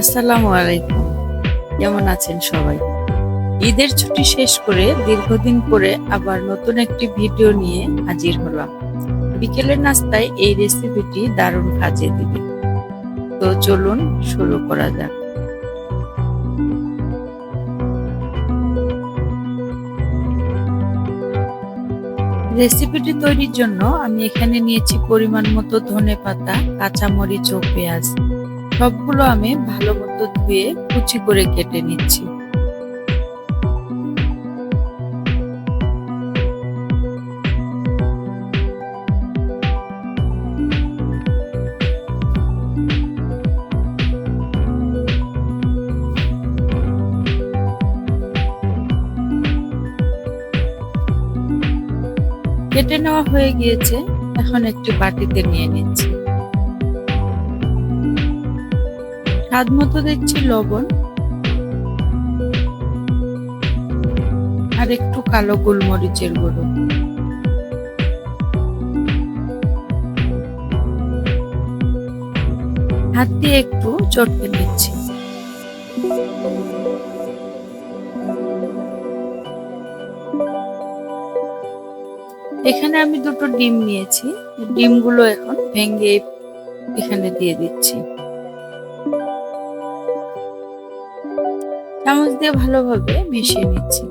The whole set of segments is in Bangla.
আসসালামু আলাইকুম। কেমন আছেন সবাই? ঈদের ছুটি শেষ করে দীর্ঘদিন পরে আবার নতুন একটি ভিডিও নিয়ে হাজির হলাম। বিকেলের নাস্তায় এই রেসিপিটি দারুণ কাজে দিবে। তো চলুন শুরু করা যাক। রেসিপিটি তৈরির জন্য আমি এখানে নিয়েছি পরিমাণ মতো ধনেপাতা, কাঁচামরিচ ও পেঁয়াজ। সবগুলো আমি ভালো মতো ধুয়ে কুচি করে কেটে নিচ্ছি। কেটে নেওয়া হয়ে গিয়েছে, এখন একটি বাটিতে নিয়ে নিচ্ছি। স্বাদ মতো দিচ্ছি লবণ আর একটু কালো গোলমরিচের গুঁড়ো। হাত দিয়ে একটু চটকে নিচ্ছি। এখানে আমি দুটো ডিম নিয়েছি। ডিমগুলো এখন ভেঙে এখানে দিয়ে দিচ্ছি। চামচ দিয়ে ভালোভাবে মিশিয়ে নিচ্ছি।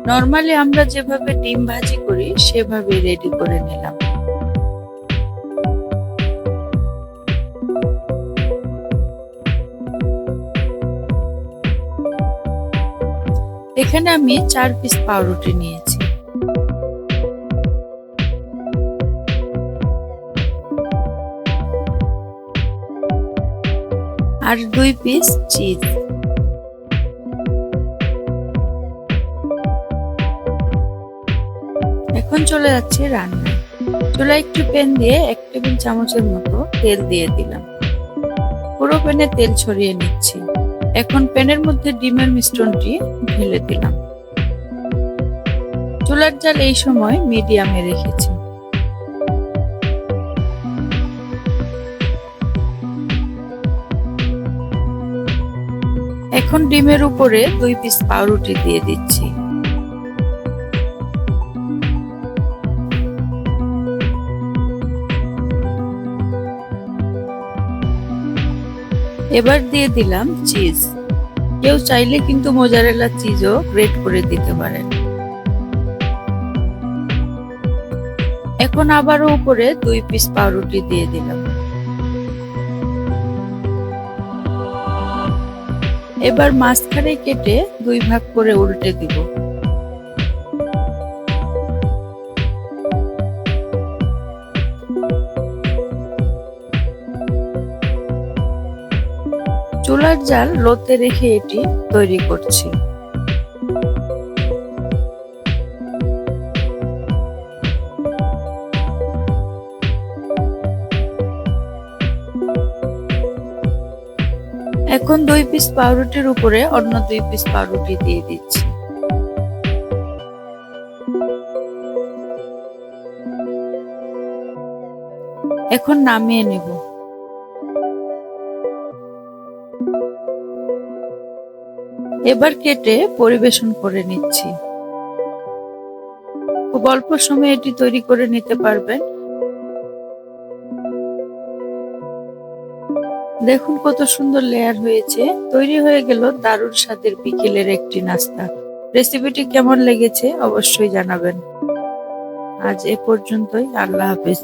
নরমালি আমরা যেভাবে ডিম ভাজি করি সেভাবে রেডি করে নিলাম। এখানে আমি 4 পিস পাউরুটি নিয়েছি। আর 2 পিস চিজ। এখন চলে যাচ্ছে রান্নায়। চুলায় একটি প্যান দিয়ে 1 টেবিল চামচের মতো তেল দিয়ে দিলাম। পুরো প্যানে তেল ছড়িয়ে নিচ্ছি। এখন প্যানের মধ্যে ডিমের মিশ্রণটি ঢেলে দিলাম। চুলার জাল এই সময় মিডিয়ামে রেখেছি। এখন ডিমের উপরে 2 পিস পাউরুটি দিয়ে দিচ্ছি। এবার দিয়ে দিলাম চিজ। কেউ চাইলে কিন্তু মোজারেলা চিজও গ্রেট করে দিতে পারেন। এখন আবারও উপরে 2 পিস পাউরুটি দিয়ে দিলাম। এবার মাঝখানে কেটে 2 ভাগ করে উল্টে দিব। চুলার জাল লোতে রেখে এটি তৈরি করছি। এখন 2 পিস পাউরুটির উপরে অন্য 2 পিস পাউরুটি দিয়ে দিচ্ছি। এখন নামিয়ে নেব। এবার কেটে পরিবেশন করে নিচ্ছি। খুব অল্প সময়ে এটি তৈরি করে নিতে পারবেন। দেখুন কত সুন্দর লেয়ার হয়েছে। তৈরি হয়ে গেল দারুণ স্বাদের বিকেলের একটি নাস্তা। রেসিপিটি কেমন লেগেছে অবশ্যই জানাবেন। আজ এ পর্যন্তই। আল্লাহ হাফেজ।